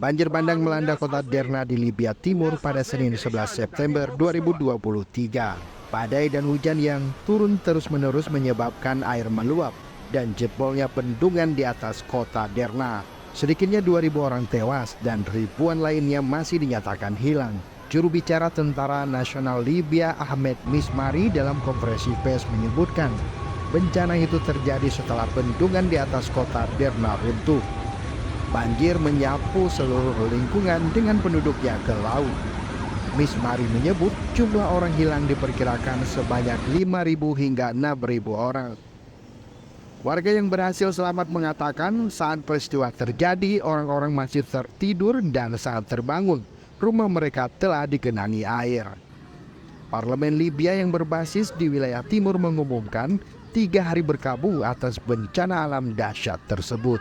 Banjir bandang melanda kota Derna di Libya Timur pada Senin 11 September 2023. Badai dan hujan yang turun terus-menerus menyebabkan air meluap dan jebolnya bendungan di atas kota Derna. Sedikitnya 2.000 orang tewas dan ribuan lainnya masih dinyatakan hilang. Juru bicara Tentara Nasional Libya Ahmed Mismari dalam konferensi pers menyebutkan bencana itu terjadi setelah bendungan di atas kota Derna runtuh. Banjir menyapu seluruh lingkungan dengan penduduknya ke laut. Mismari menyebut jumlah orang hilang diperkirakan sebanyak 5.000 hingga 6.000 orang. Warga yang berhasil selamat mengatakan saat peristiwa terjadi orang-orang masih tertidur dan saat terbangun rumah mereka telah digenangi air. Parlemen Libya yang berbasis di wilayah timur mengumumkan 3 hari berkabung atas bencana alam dahsyat tersebut.